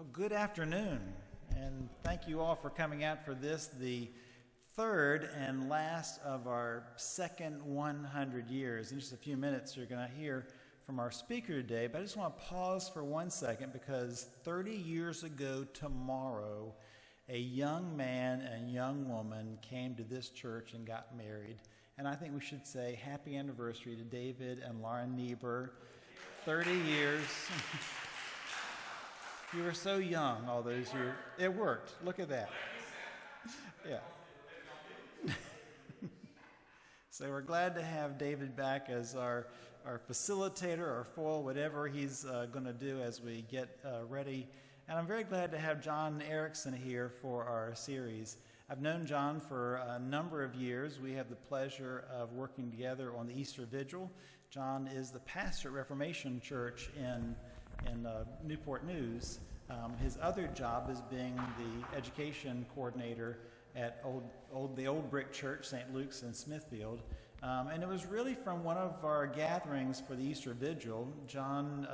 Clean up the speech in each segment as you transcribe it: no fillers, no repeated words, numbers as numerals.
Well, good afternoon, and thank you all for coming out for this, the third and last of our second 100 years. In just a few minutes, you're going to hear from our speaker today, but I just want to pause for 1 second because 30 years ago tomorrow, a young man and young woman came to this church and got married. And I think we should say happy anniversary to David and Lauren Niebuhr. 30 years. You were so young all those years. It worked. Look at that. Yeah. So we're glad to have David back as our facilitator, our foil, whatever he's going to do as we get ready. And I'm very glad to have John Ericson here for our series. I've known John for a number of years. We have the pleasure of working together on the Easter Vigil. John is the pastor at Reformation Church in Newport News. His other job is being the education coordinator at the old brick church, St. Luke's in Smithfield. And it was really from one of our gatherings for the Easter Vigil, John,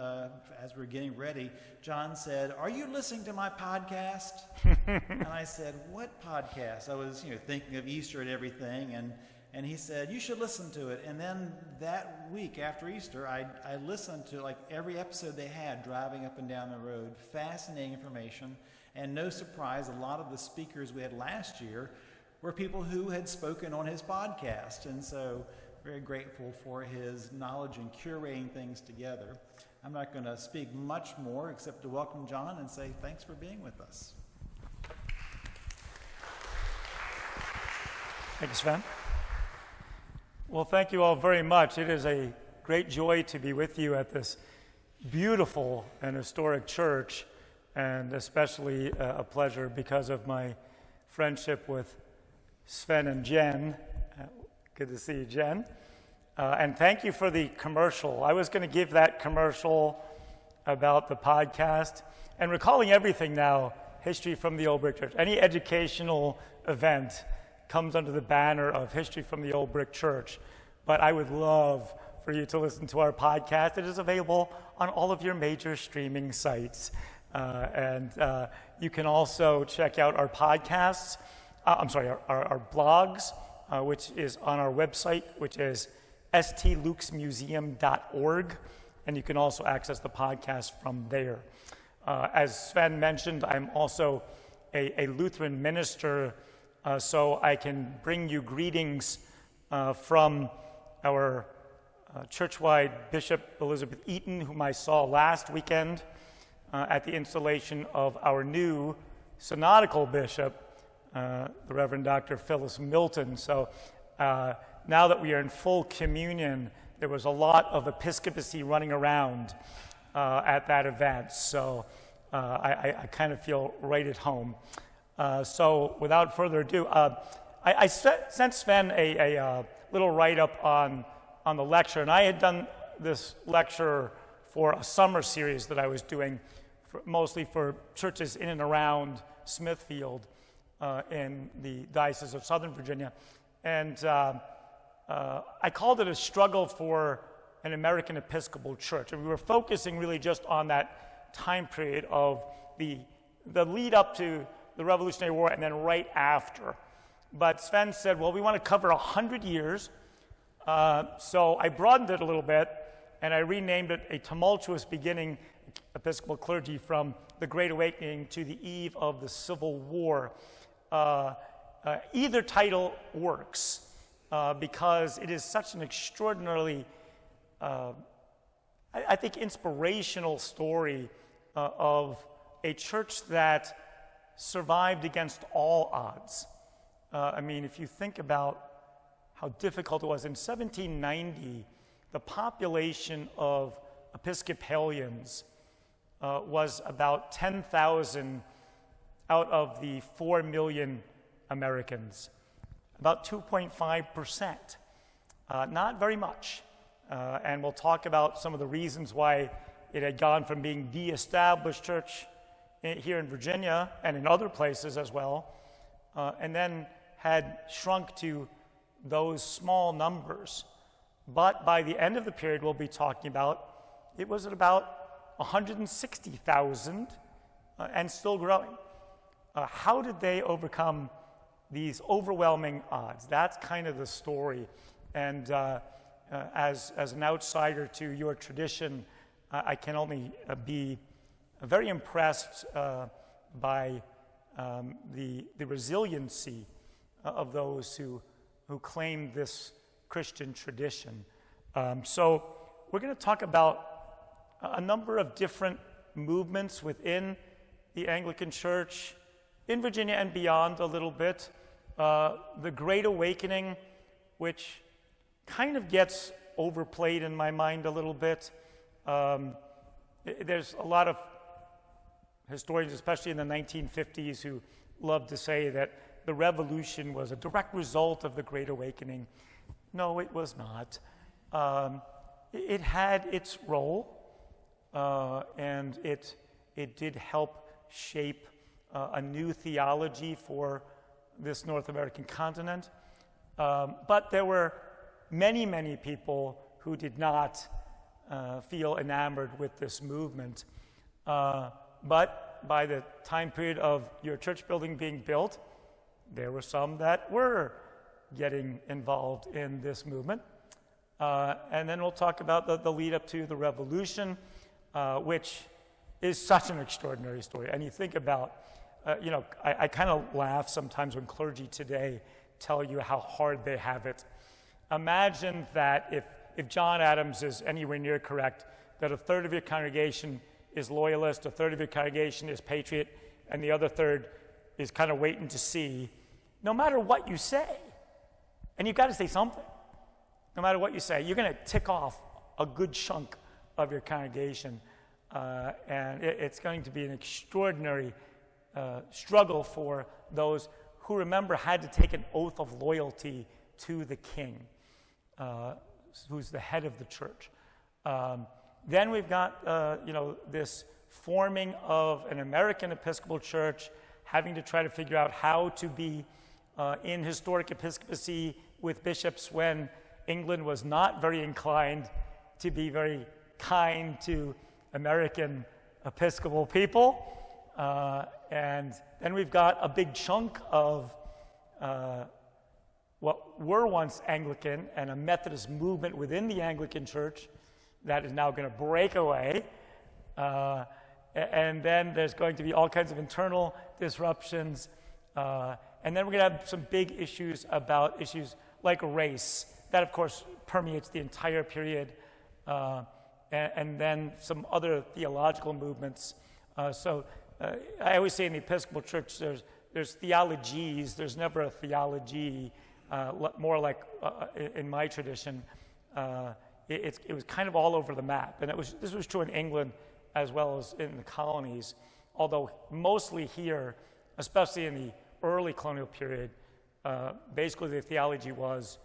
as we were getting ready, John said, "Are you listening to my podcast?" And I said, "What podcast?" I was thinking of Easter and everything, and he said, "You should listen to it." And then that week after Easter, I listened to like every episode they had driving up and down the road. Fascinating information. And no surprise, a lot of the speakers we had last year were people who had spoken on his podcast. And so very grateful for his knowledge in curating things together. I'm not going to speak much more except to welcome John and say thanks for being with us. Thank you, Sven. Well, thank you all very much. It is a great joy to be with you at this beautiful and historic church, and especially a pleasure because of my friendship with Sven and Jen. Good to see you, Jen. And thank you for the commercial. I was going to give that commercial about the podcast, and recalling everything now, History from the Old Brick Church. Any educational event comes under the banner of History from the Old Brick Church. But I would love for you to listen to our podcast. It is available on all of your major streaming sites. And you can also check out our podcasts, our blogs, which is on our website, which is stlukesmuseum.org. And you can also access the podcast from there. As Sven mentioned, I'm also a Lutheran minister, so I can bring you greetings from our churchwide Bishop Elizabeth Eaton, whom I saw last weekend at the installation of our new synodical bishop, the Reverend Dr. Phyllis Milton. So now that we are in full communion, there was a lot of episcopacy running around at that event. So I kind of feel right at home. So without further ado, I sent Sven a little write-up on the lecture, and I had done this lecture for a summer series that I was doing mostly for churches in and around Smithfield in the Diocese of Southern Virginia. And I called it a struggle for an American Episcopal Church. And we were focusing really just on that time period of the lead up to the Revolutionary War and then right after. But Sven said, well, we want to cover 100 years. So I broadened it a little bit, and I renamed it A Tumultuous Beginning Episcopal Clergy from the Great Awakening to the Eve of the Civil War. Either title works because it is such an extraordinarily, I think, inspirational story of a church that survived against all odds. I mean, if you think about how difficult it was, in 1790, the population of Episcopalians was about 10,000 out of the 4 million Americans, about 2.5%. Not very much. And we'll talk about some of the reasons why it had gone from being the established church here in Virginia and in other places as well, and then had shrunk to those small numbers. But by the end of the period we'll be talking about, it was at about 160,000 and still growing. How did they overcome these overwhelming odds? That's kind of the story. And as an outsider to your tradition, I can only be very impressed by the resiliency of those who claim this Christian tradition. So we're going to talk about a number of different movements within the Anglican Church, in Virginia and beyond a little bit. The Great Awakening, which kind of gets overplayed in my mind a little bit. There's a lot of historians, especially in the 1950s, who love to say that the revolution was a direct result of the Great Awakening. No, it was not. It had its role, and it did help shape a new theology for this North American continent. But there were many, many people who did not feel enamored with this movement. But by the time period of your church building being built, there were some that were getting involved in this movement. And then we'll talk about the lead up to the revolution, which is such an extraordinary story. And you think about, I kind of laugh sometimes when clergy today tell you how hard they have it. Imagine that if John Adams is anywhere near correct, that a third of your congregation is loyalist, a third of your congregation is patriot, and the other third is kind of waiting to see. No matter what you say, and you've got to say something, no matter what you say, you're going to tick off a good chunk of your congregation, and it's going to be an extraordinary struggle for those who, remember, had to take an oath of loyalty to the king, who's the head of the church. Then we've got this forming of an American Episcopal Church, having to try to figure out how to be in historic episcopacy with bishops when England was not very inclined to be very kind to American Episcopal people. And then we've got a big chunk of what were once Anglican and a Methodist movement within the Anglican Church that is now going to break away. And then there's going to be all kinds of internal disruptions. And then we're going to have some big issues about issues like race. That, of course, permeates the entire period. And then some other theological movements. So I always say in the Episcopal Church, there's theologies. There's never a theology. More like in my tradition, it was kind of all over the map. And this was true in England as well as in the colonies, although mostly here, especially in the early colonial period, basically the theology was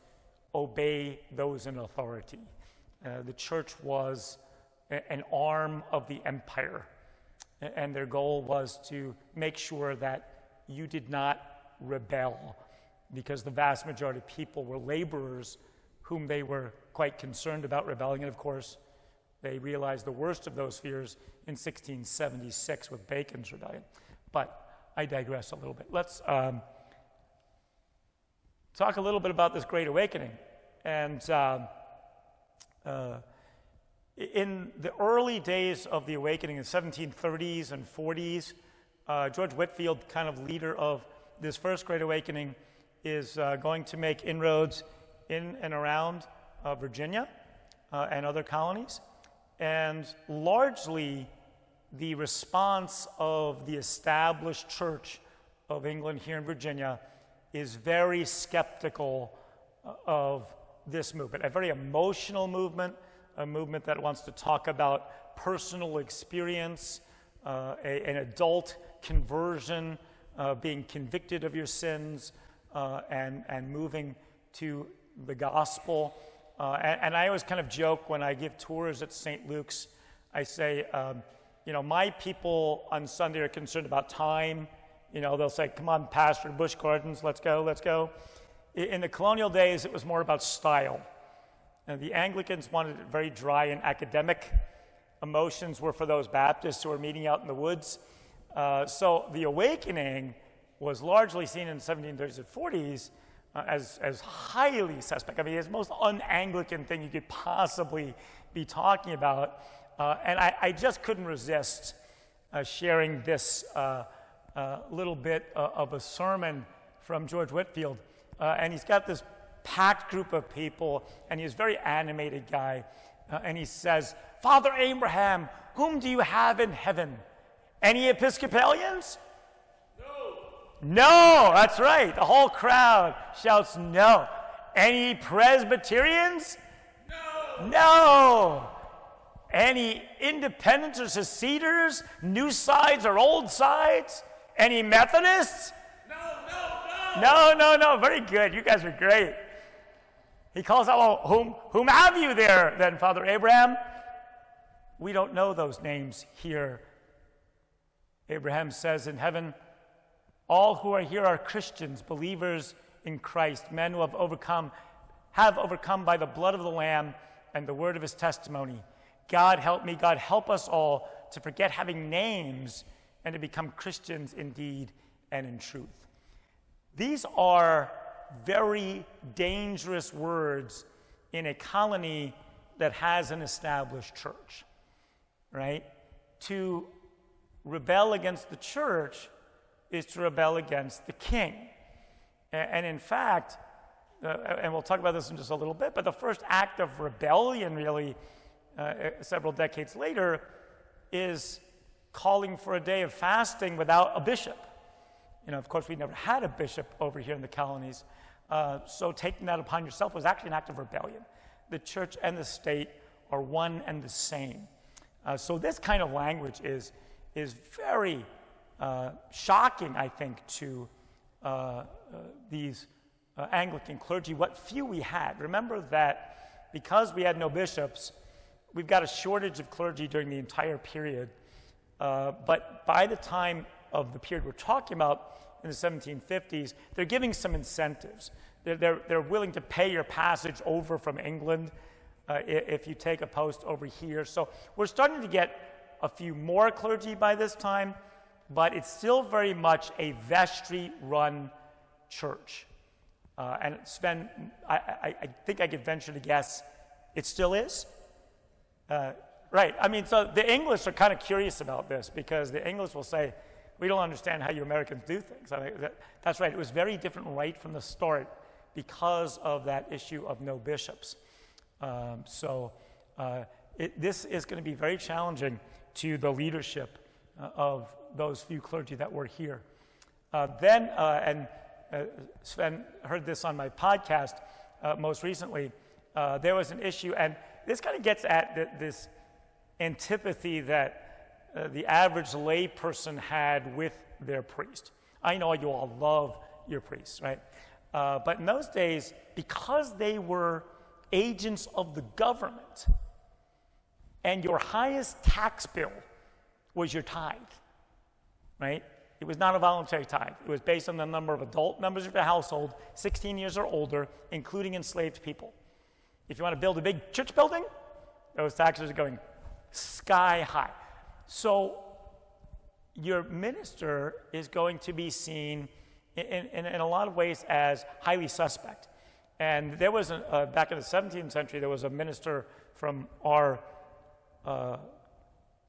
obey those in authority. The church was an arm of the empire, and their goal was to make sure that you did not rebel, because the vast majority of people were laborers whom they were quite concerned about rebelling. And of course, they realized the worst of those fears in 1676 with Bacon's rebellion. But I digress a little bit. Let's talk a little bit about this Great Awakening. And in the early days of the Awakening, in the 1730s and 40s, George Whitefield, kind of leader of this first Great Awakening, is going to make inroads in and around Virginia and other colonies. And largely, the response of the established Church of England here in Virginia is very skeptical of this movement, a very emotional movement, a movement that wants to talk about personal experience, an adult conversion, being convicted of your sins, and moving to the gospel. And I always kind of joke when I give tours at St. Luke's, I say, my people on Sunday are concerned about time. They'll say, come on, Pastor, Busch Gardens, let's go. In the colonial days, it was more about style. And the Anglicans wanted it very dry and academic. Emotions were for those Baptists who were meeting out in the woods. So the awakening was largely seen in the 1730s and 40s as highly suspect. I mean, it's the most un-Anglican thing you could possibly be talking about. And I just couldn't resist sharing this little bit of a sermon from George Whitefield. And he's got this packed group of people, and he's a very animated guy. And he says, "Father Abraham, whom do you have in heaven? Any Episcopalians?" No, that's right. The whole crowd shouts no. Any Presbyterians? No. Any Independents or Seceders? New sides or old sides? Any Methodists? No. Very good. You guys are great. He calls out, "Well, whom have you there then, Father Abraham?" We don't know those names here. Abraham says, "In heaven, all who are here are Christians, believers in Christ, men who have overcome by the blood of the Lamb and the word of his testimony. God help me, God help us all to forget having names and to become Christians indeed and in truth." These are very dangerous words in a colony that has an established church, right? To rebel against the church is to rebel against the king. And in fact, and we'll talk about this in just a little bit, but the first act of rebellion really several decades later is calling for a day of fasting without a bishop. Of course, we never had a bishop over here in the colonies, so taking that upon yourself was actually an act of rebellion. The church and the state are one and the same. So this kind of language is very shocking, I think, to these Anglican clergy, what few we had. Remember that because we had no bishops, we've got a shortage of clergy during the entire period. But by the time of the period we're talking about, in the 1750s, they're giving some incentives. They're willing to pay your passage over from England if you take a post over here. So we're starting to get a few more clergy by this time, but it's still very much a vestry-run church. And Sven, I think I could venture to guess it still is. Right. I mean, so the English are kind of curious about this because the English will say, "We don't understand how you Americans do things." I mean, that's right. It was very different right from the start because of that issue of no bishops. This is going to be very challenging to the leadership of those few clergy that were here. Sven heard this on my podcast most recently. There was an issue, and this kind of gets at this antipathy that the average lay person had with their priest. I know you all love your priests, right? But in those days, because they were agents of the government, and your highest tax bill was your tithe, right? It was not a voluntary tithe. It was based on the number of adult members of your household, 16 years or older, including enslaved people. If you want to build a big church building, those taxes are going sky high. So your minister is going to be seen in a lot of ways as highly suspect. And there was, back in the 17th century, there was a minister from our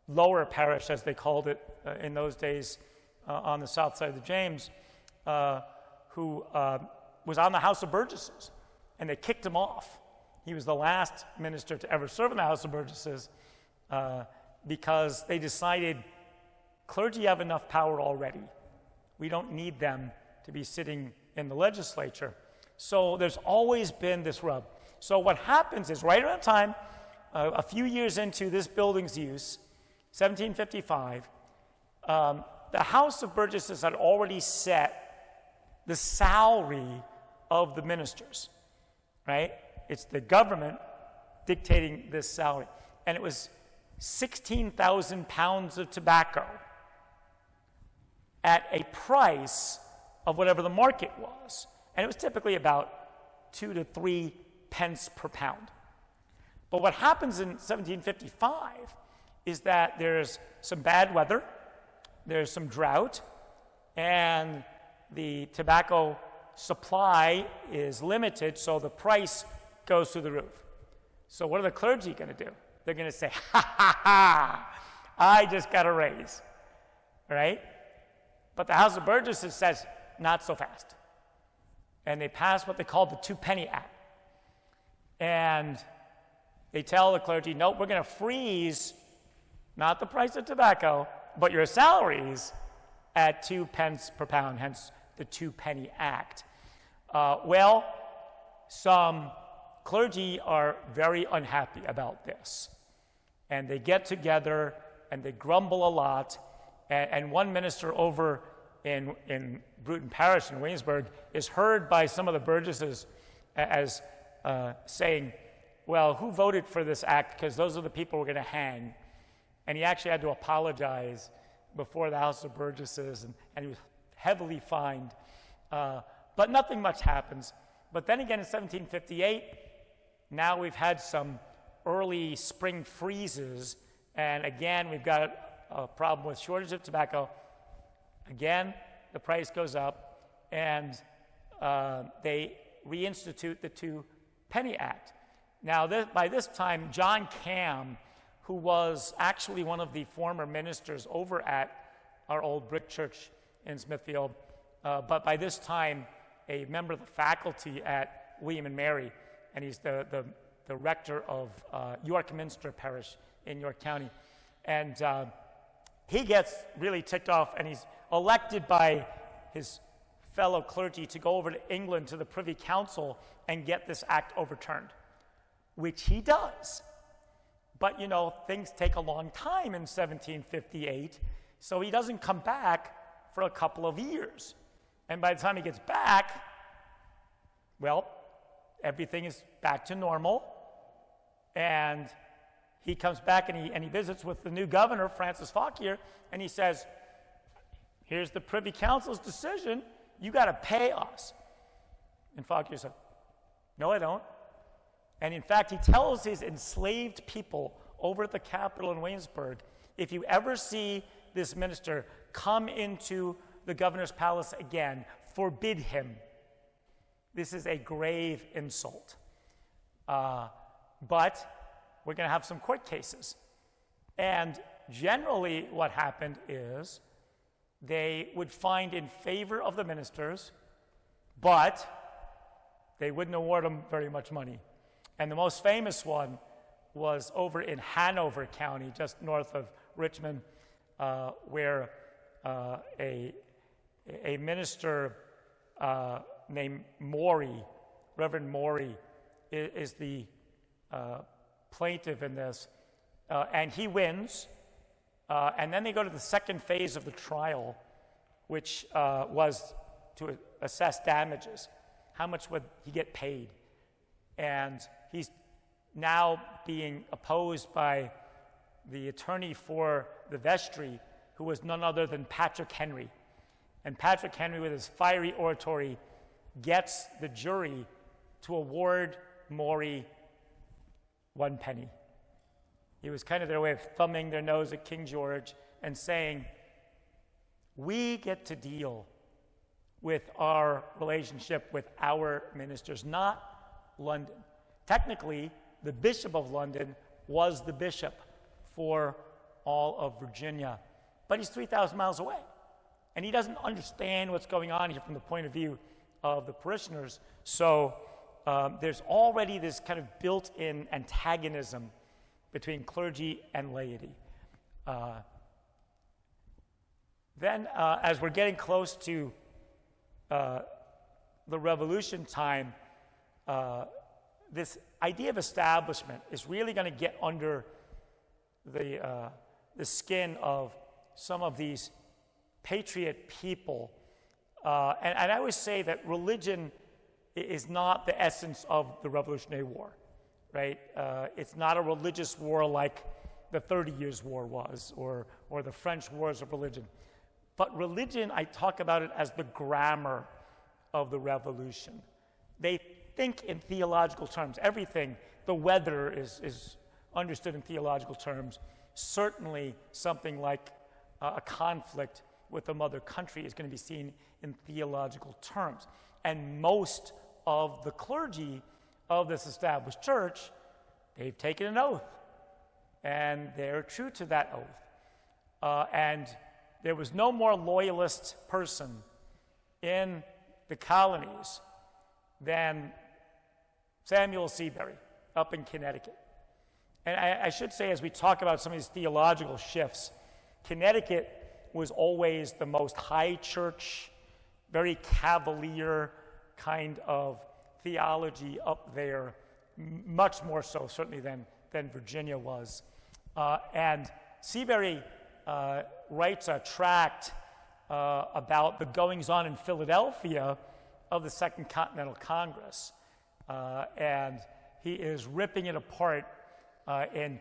lower parish, as they called it in those days, on the south side of the James, who was on the House of Burgesses, and they kicked him off. He was the last minister to ever serve in the House of Burgesses because they decided clergy have enough power already. We don't need them to be sitting in the legislature. So there's always been this rub. So what happens is right around time, a few years into this building's use, 1755, the House of Burgesses had already set the salary of the ministers, right? It's the government dictating this salary. And it was 16,000 pounds of tobacco at a price of whatever the market was. And it was typically about 2 to 3 pence per pound. But what happens in 1755 is that there's some bad weather. there's some drought, and the tobacco supply is limited, so the price goes through the roof. So what are the clergy going to do? They're going to say, ha, ha, ha, I just got a raise, right? But the House of Burgesses says, not so fast. And they pass what they call the Two-Penny Act. And they tell the clergy, no, we're going to freeze not the price of tobacco, but your salaries at 2 pence per pound, hence the Two-Penny Act. Well, some clergy are very unhappy about this. And they get together and they grumble a lot. And one minister over in Bruton Parish in Williamsburg is heard by some of the burgesses as saying, well, who voted for this act? Because those are the people we're going to hang. And he actually had to apologize before the House of Burgesses, and he was heavily fined. But nothing much happens. But then again in 1758, now we've had some early spring freezes, and again we've got a problem with shortage of tobacco. Again, the price goes up, and they reinstitute the Two-Penny Act. Now, by this time, John Cam, who was actually one of the former ministers over at our old brick church in Smithfield, but by this time, a member of the faculty at William and Mary, and he's the rector of York Minster Parish in York County. And he gets really ticked off, and he's elected by his fellow clergy to go over to England to the Privy Council and get this act overturned, which he does. But, you know, things take a long time in 1758, so he doesn't come back for a couple of years. And by the time he gets back, well, everything is back to normal. And he comes back and he visits with the new governor, Francis Fauquier, and he says, here's the Privy Council's decision. You got to pay us. And Fauquier said, no, I don't. And in fact, he tells his enslaved people over at the Capitol in Williamsburg, if you ever see this minister come into the governor's palace again, forbid him. This is a grave insult. But we're going to have some court cases. And generally what happened is they would find in favor of the ministers, but they wouldn't award them very much money. And the most famous one was over in Hanover County, just north of Richmond, where a minister named Morey, Reverend Morey, is the plaintiff in this, and he wins, and then they go to the second phase of the trial, which was to assess damages. How much would he get paid? And he's now being opposed by the attorney for the vestry, who was none other than Patrick Henry. And Patrick Henry, with his fiery oratory, gets the jury to award Morey 1 penny. It was kind of their way of thumbing their nose at King George and saying, we get to deal with our relationship with our ministers, not London. Technically, the Bishop of London was the bishop for all of Virginia, but he's 3,000 miles away, and he doesn't understand what's going on here from the point of view of the parishioners. So there's already this kind of built-in antagonism between clergy and laity. Then, as we're getting close to the Revolution time, this idea of establishment is really going to get under the skin of some of these patriot people. And I always say that religion is not the essence of the Revolutionary War, right? It's not a religious war like the 30 Years' War was, or the French Wars of Religion. But religion, I talk about it as the grammar of the Revolution. They think in theological terms. Everything, the weather is understood in theological terms. Certainly something like a conflict with the mother country is going to be seen in theological terms. And most of the clergy of this established church, they've taken an oath, and they're true to that oath. And there was no more loyalist person in the colonies than Samuel Seabury up in Connecticut. And I should say, as we talk about some of these theological shifts, Connecticut was always the most high church, very cavalier kind of theology up there, much more so certainly than Virginia was. And Seabury writes a tract about the goings-on in Philadelphia of the Second Continental Congress. And he is ripping it apart in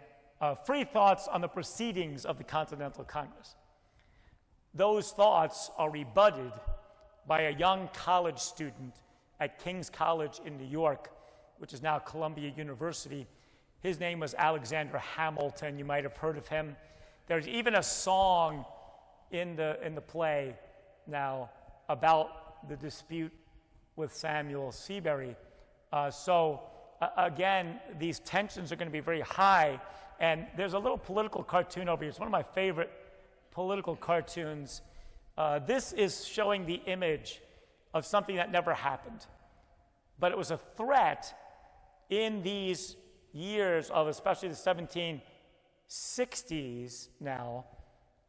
free thoughts on the proceedings of the Continental Congress. Those thoughts are rebutted by a young college student at King's College in New York, which is now Columbia University. His name was Alexander Hamilton. You might have heard of him. There's even a song in the play now about the dispute with Samuel Seabury. Again, these tensions are going to be very high. And there's a little political cartoon over here. It's one of my favorite political cartoons. This is showing the image of something that never happened. But it was a threat in these years of especially the 1760s now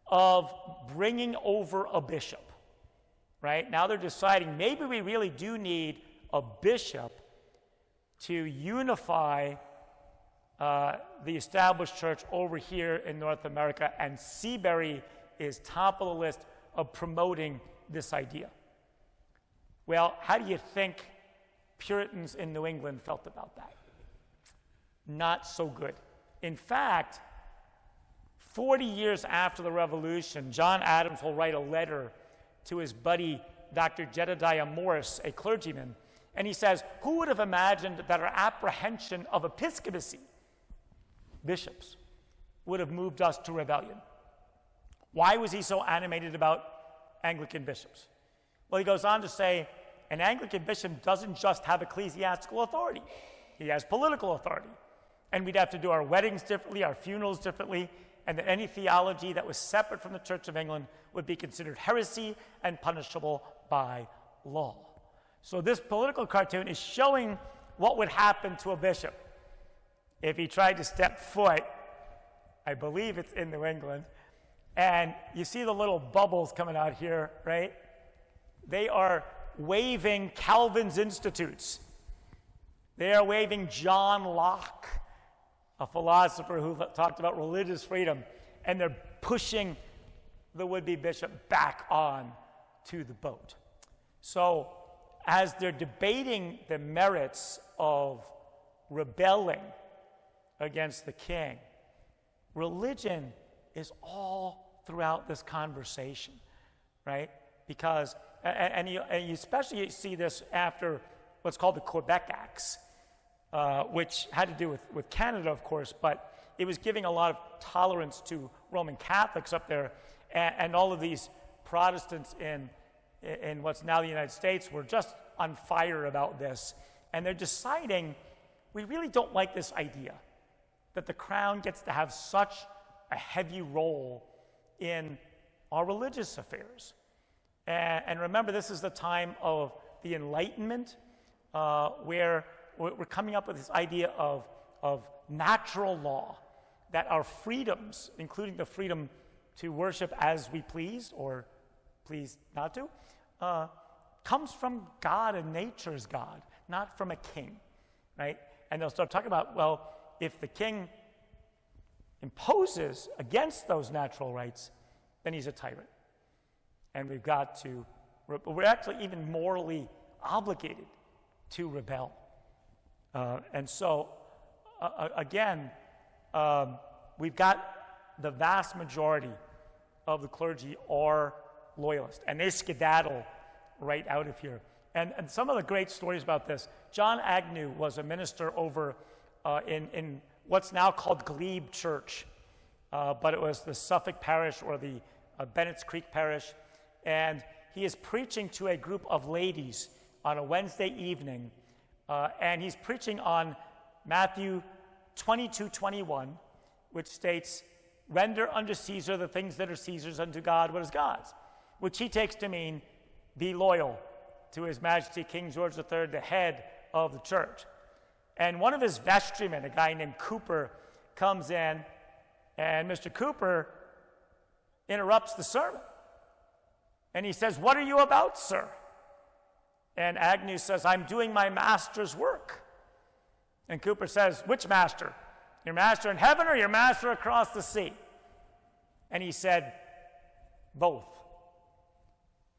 of bringing over a bishop, right? Now they're deciding maybe we really do need a bishop to unify the established church over here in North America, and Seabury is top of the list of promoting this idea. Well, how do you think Puritans in New England felt about that? Not so good. In fact, 40 years after the Revolution, John Adams will write a letter to his buddy, Dr. Jedediah Morse, a clergyman, and he says, who would have imagined that our apprehension of episcopacy, bishops, would have moved us to rebellion? Why was he so animated about Anglican bishops? Well, he goes on to say, an Anglican bishop doesn't just have ecclesiastical authority. He has political authority. And we'd have to do our weddings differently, our funerals differently, and that any theology that was separate from the Church of England would be considered heresy and punishable by law. So this political cartoon is showing what would happen to a bishop if he tried to step foot, I believe it's in New England, and you see the little bubbles coming out here, right? They are waving Calvin's Institutes. They are waving John Locke, a philosopher who talked about religious freedom, and they're pushing the would-be bishop back on to the boat. So as they're debating the merits of rebelling against the king, religion is all throughout this conversation, right? Because, and you especially see this after what's called the Quebec Acts, which had to do with Canada, of course, but it was giving a lot of tolerance to Roman Catholics up there, and all of these Protestants in what's now the United States were just on fire about this, and they're deciding we really don't like this idea that the crown gets to have such a heavy role in our religious affairs. And remember, this is the time of the Enlightenment, where we're coming up with this idea of natural law, that our freedoms, including the freedom to worship as we please or please not to, comes from God and nature's God, not from a king, right? And they'll start talking about, well, if the king imposes against those natural rights, then he's a tyrant. And we've got to, we're actually even morally obligated to rebel. And so, again, we've got the vast majority of the clergy are loyalist, and they skedaddle right out of here. And some of the great stories about this, John Agnew was a minister over in what's now called Glebe Church, but it was the Suffolk parish or the Bennett's Creek Parish, and he is preaching to a group of ladies on a Wednesday evening, and he's preaching on Matthew 22:21, which states, "Render unto Caesar the things that are Caesar's, unto God what is God's," which he takes to mean be loyal to His Majesty King George III, the head of the church. And one of his vestrymen, a guy named Cooper, comes in, and Mr. Cooper interrupts the sermon. And he says, "What are you about, sir?" And Agnew says, "I'm doing my master's work." And Cooper says, "Which master? Your master in heaven or your master across the sea?" And he said, "Both."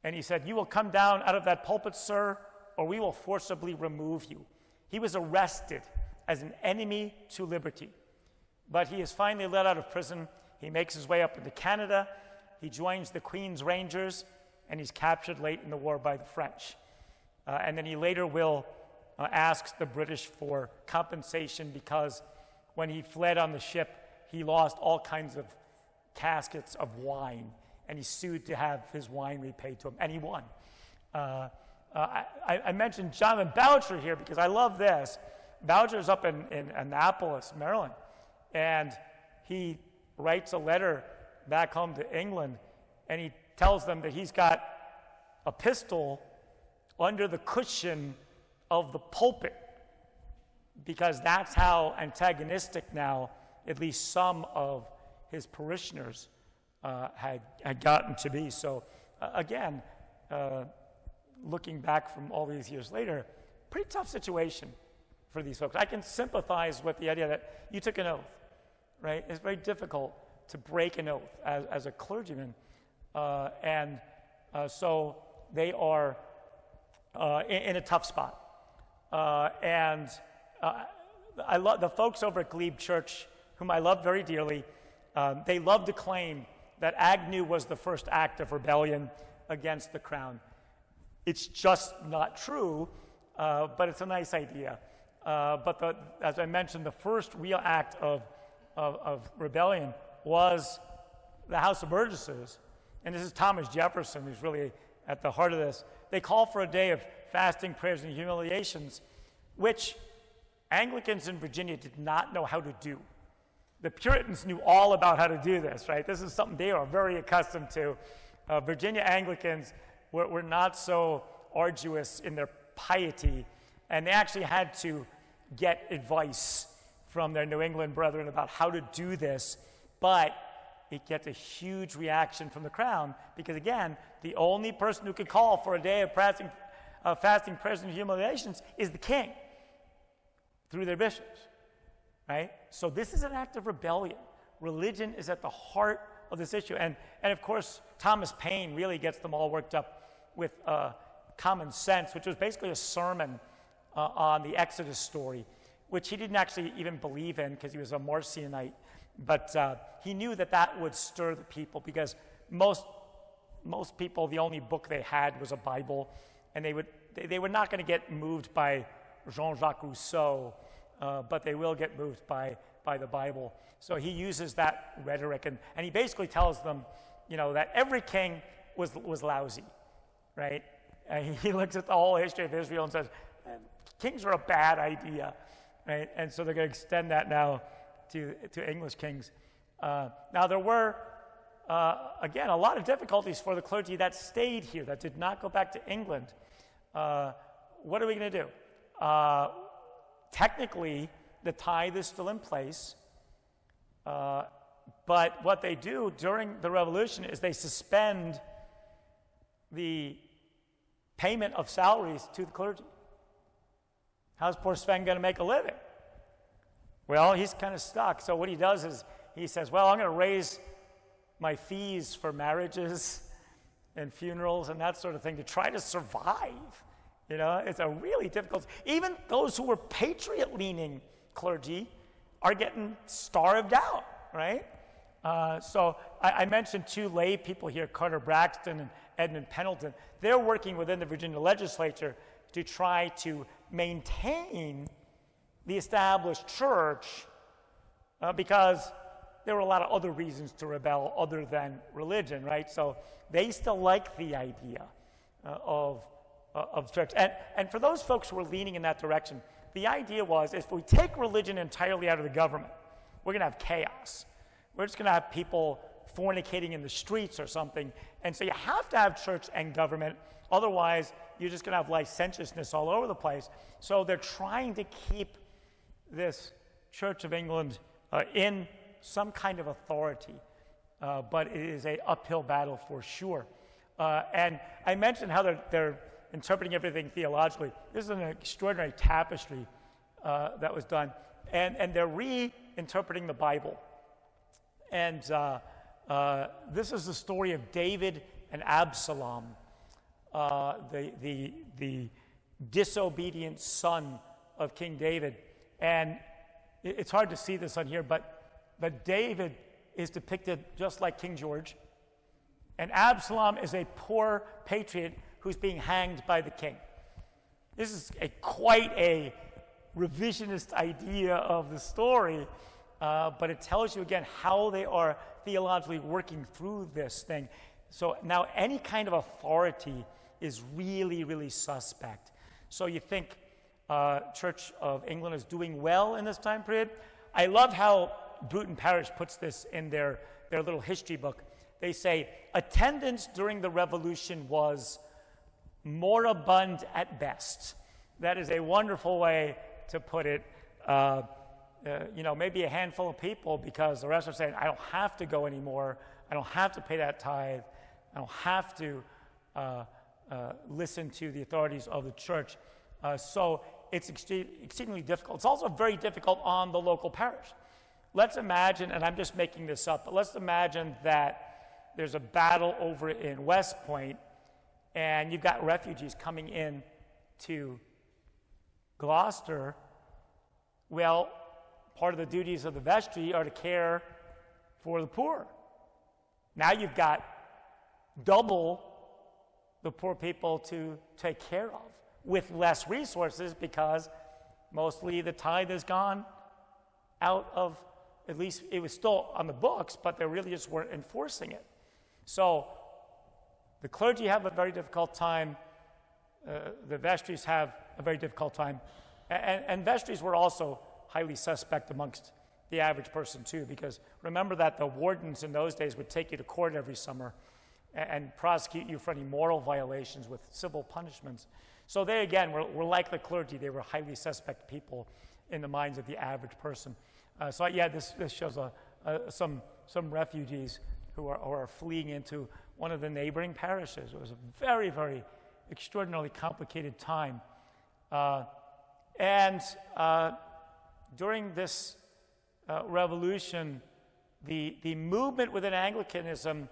And he said, "You will come down out of that pulpit, sir, or we will forcibly remove you." He was arrested as an enemy to liberty. But he is finally let out of prison. He makes his way up into Canada. He joins the Queen's Rangers, and he's captured late in the war by the French. And then he later will ask the British for compensation because when he fled on the ship, he lost all kinds of caskets of wine, and he sued to have his wine repaid to him, and he won. I mentioned Jonathan Boucher here because I love this. Boucher's up in Annapolis, Maryland, and he writes a letter back home to England, and he tells them that he's got a pistol under the cushion of the pulpit because that's how antagonistic now at least some of his parishioners had gotten to be. So again, looking back from all these years later, pretty tough situation for these folks. I can sympathize with the idea that you took an oath, right? It's very difficult to break an oath as a clergyman. So they are in a tough spot. I love the folks over at Glebe Church, whom I love very dearly. They love to claim that Agnew was the first act of rebellion against the crown. It's just not true, but it's a nice idea. As I mentioned, the first real act of rebellion was the House of Burgesses, and this is Thomas Jefferson who's really at the heart of this. They call for a day of fasting, prayers, and humiliations, which Anglicans in Virginia did not know how to do. The Puritans knew all about how to do this, right? This is something they are very accustomed to. Virginia Anglicans were not so arduous in their piety, and they actually had to get advice from their New England brethren about how to do this, but it gets a huge reaction from the crown because, again, the only person who could call for a day of fasting, prayers, and humiliations is the king through their bishops, right? So this is an act of rebellion. Religion is at the heart of this issue. And of course, Thomas Paine really gets them all worked up with Common Sense, which was basically a sermon on the Exodus story, which he didn't actually even believe in because he was a Marcionite. But he knew that would stir the people because most people, the only book they had was a Bible, and they were not going to get moved by Jean-Jacques Rousseau, but they will get moved by the Bible. So he uses that rhetoric, and he basically tells them, that every king was lousy, right? And he looks at the whole history of Israel and says, kings are a bad idea, right? And so they're going to extend that now to English kings. Now there were, again, a lot of difficulties for the clergy that stayed here, that did not go back to England. What are we going to do? Technically, the tithe is still in place, but what they do during the Revolution is they suspend the payment of salaries to the clergy. How's poor Sven going to make a living? Well, he's kind of stuck. So what he does is he says, well, I'm going to raise my fees for marriages and funerals and that sort of thing to try to survive. It's a really difficult. Even those who were patriot-leaning clergy are getting starved out, right? So I mentioned two lay people here, Carter Braxton and Edmund Pendleton. They're working within the Virginia legislature to try to maintain the established church because there were a lot of other reasons to rebel other than religion, right? So they still like the idea of church. And for those folks who were leaning in that direction, the idea was if we take religion entirely out of the government, we're going to have chaos. We're just going to have people fornicating in the streets or something. And so you have to have church and government. Otherwise, you're just going to have licentiousness all over the place. So they're trying to keep this Church of England in some kind of authority. But it is an uphill battle for sure. And I mentioned how they're interpreting everything theologically. This is an extraordinary tapestry that was done. And they're reinterpreting the Bible. And this is the story of David and Absalom, the disobedient son of King David. And it's hard to see this on here, but David is depicted just like King George. And Absalom is a poor patriot who's being hanged by the king. This is quite a revisionist idea of the story, but it tells you again how they are theologically working through this thing. So now any kind of authority is really, really suspect. So you think Church of England is doing well in this time period? I love how Bruton Parish puts this in their little history book. They say, attendance during the Revolution was moribund at best. That is a wonderful way to put it. Maybe a handful of people, because the rest are saying, I don't have to go anymore. I don't have to pay that tithe. I don't have to listen to the authorities of the church. So it's exceedingly difficult. It's also very difficult on the local parish. Let's imagine, and I'm just making this up, but let's imagine that there's a battle over in West Point, and you've got refugees coming in to Gloucester. Well, part of the duties of the vestry are to care for the poor. Now you've got double the poor people to take care of with less resources, because mostly the tithe has gone out of, at least it was still on the books, but they really just weren't enforcing it. So the clergy have a very difficult time. The vestries have a very difficult time. And vestries were also highly suspect amongst the average person too, because remember that the wardens in those days would take you to court every summer and prosecute you for any moral violations with civil punishments. So they, again, were like the clergy. They were highly suspect people in the minds of the average person. This shows some refugees who are fleeing into one of the neighboring parishes. It was a very, very extraordinarily complicated time. During this revolution, the movement within Anglicanism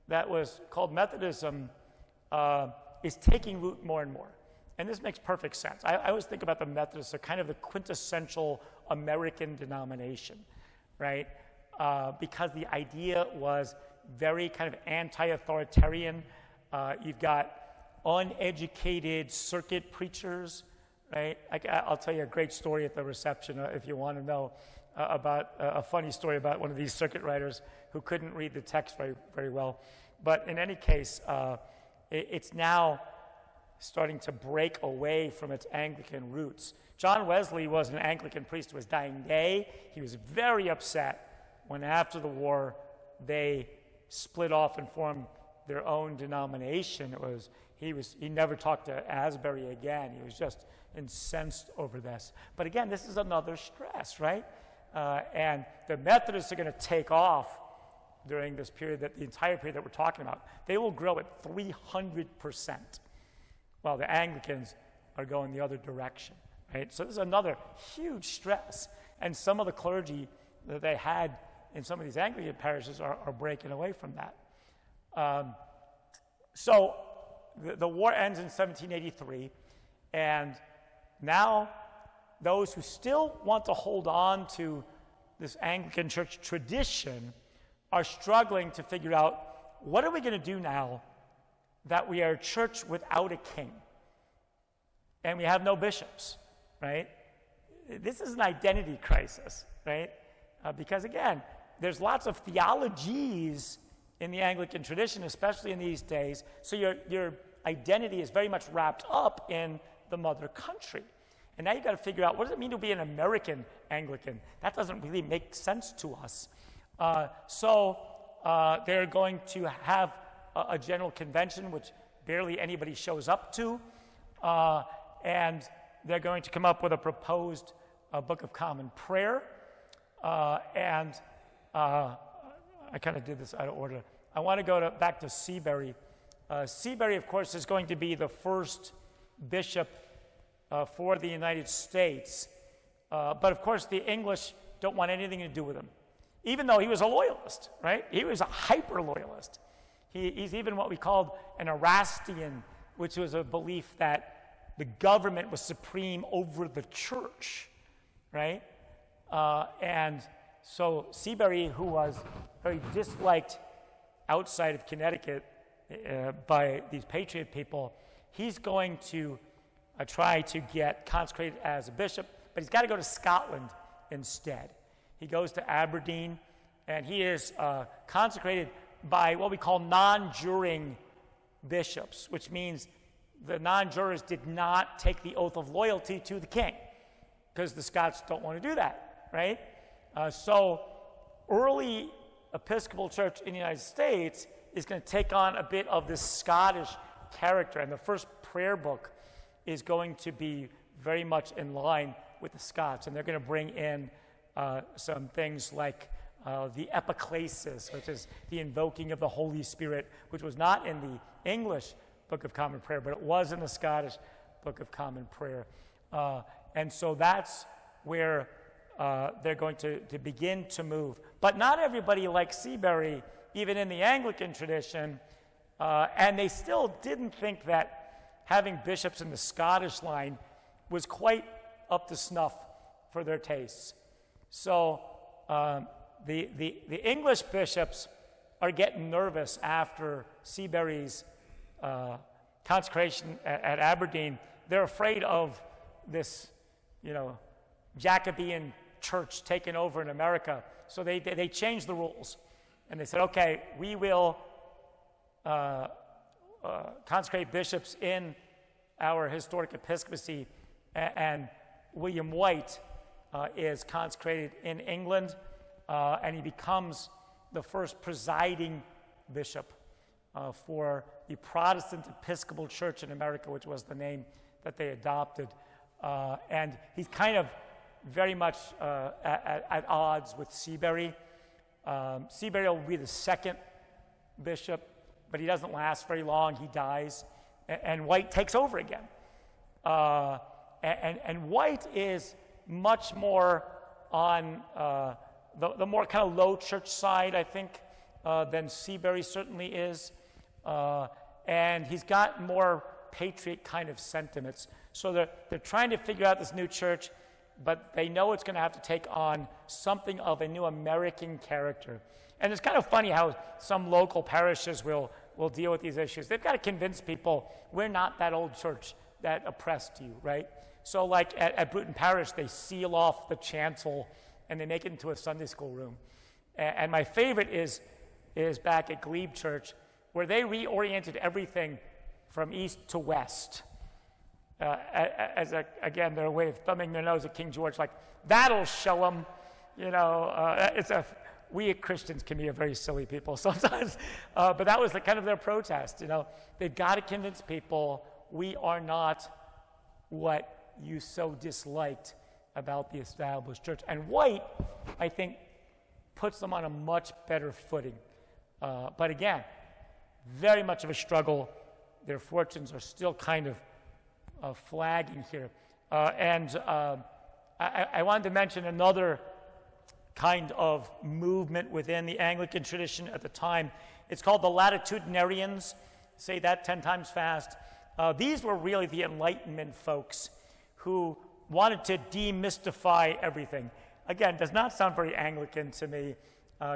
that was called Methodism is taking root more and more. And this makes perfect sense. I always think about the Methodists as kind of the quintessential American denomination, right? Because the idea was very kind of anti-authoritarian. You've got uneducated circuit preachers, right? I'll tell you a great story at the reception if you want to know about a funny story about one of these circuit riders who couldn't read the text very, very well. But in any case, it's now starting to break away from its Anglican roots. John Wesley was an Anglican priest to his dying day. He was very upset when after the war they split off and formed their own denomination. He never talked to Asbury again. He was just incensed over this. But again, this is another stress, right? And the Methodists are going to take off during this period, the entire period that we're talking about. They will grow at 300%, while the Anglicans are going the other direction, right? So this is another huge stress. And some of the clergy that they had in some of these Anglican parishes are breaking away from that. So the war ends in 1783, and now those who still want to hold on to this Anglican church tradition are struggling to figure out, what are we going to do now that we are a church without a king and we have no bishops, right? This is an identity crisis, right? Because again, there's lots of theologies in the Anglican tradition, especially in these days, so your identity is very much wrapped up in the mother country. And now you've got to figure out, what does it mean to be an American Anglican? That doesn't really make sense to us. So they're going to have a general convention, which barely anybody shows up to, and they're going to come up with a proposed Book of Common Prayer, and I kind of did this out of order. I want to go back to Seabury. Seabury, of course, is going to be the first bishop for the United States, but of course the English don't want anything to do with him, even though he was a loyalist, right? He was a hyper-loyalist. He's even what we called an Erastian, which was a belief that the government was supreme over the church, right? And so Seabury, who was very disliked outside of Connecticut by these patriot people, he's going to try to get consecrated as a bishop, but he's got to go to Scotland instead. He goes to Abingdon, and he is consecrated by what we call non-juring bishops, which means the non-jurors did not take the oath of loyalty to the king, because the Scots don't want to do that, right? So early Episcopal Church in the United States is going to take on a bit of this Scottish character, and the first prayer book is going to be very much in line with the Scots, and they're going to bring in some things like the epiclesis, which is the invoking of the Holy Spirit, which was not in the English Book of Common Prayer, but it was in the Scottish Book of Common Prayer. And so that's where they're going to begin to move. But not everybody likes Seabury, even in the Anglican tradition, and they still didn't think that having bishops in the Scottish line was quite up to snuff for their tastes. So the English bishops are getting nervous after Seabury's consecration at Aberdeen. They're afraid of this, Jacobean church taking over in America. So they changed the rules, and they said, okay, we will consecrate bishops in our historic episcopacy, and William White is consecrated in England, and he becomes the first presiding bishop for the Protestant Episcopal Church in America, which was the name that they adopted. And he's kind of very much at odds with Seabury. Seabury will be the second bishop, but he doesn't last very long. He dies, and White takes over again. And White is much more on the more kind of low church side, I think, than Seabury certainly is. And he's got more patriot kind of sentiments. So they're trying to figure out this new church, but they know it's going to have to take on something of a new American character. And it's kind of funny how some local parishes will deal with these issues. They've got to convince people, we're not that old church that oppressed you, right? So like at Bruton Parish, they seal off the chancel and they make it into a Sunday school room. And my favorite is back at Glebe Church, where they reoriented everything from east to west. Again, their way of thumbing their nose at King George, like, that'll show them, we Christians can be a very silly people sometimes, but that was kind of their protest, They've got to convince people we are not what you so disliked about the established church. And White, I think, puts them on a much better footing. But again, very much of a struggle. Their fortunes are still kind of flagging here. I wanted to mention another kind of movement within the Anglican tradition at the time. It's called the Latitudinarians. Say that 10 times fast. These were really the Enlightenment folks who wanted to demystify everything. Again, does not sound very Anglican to me.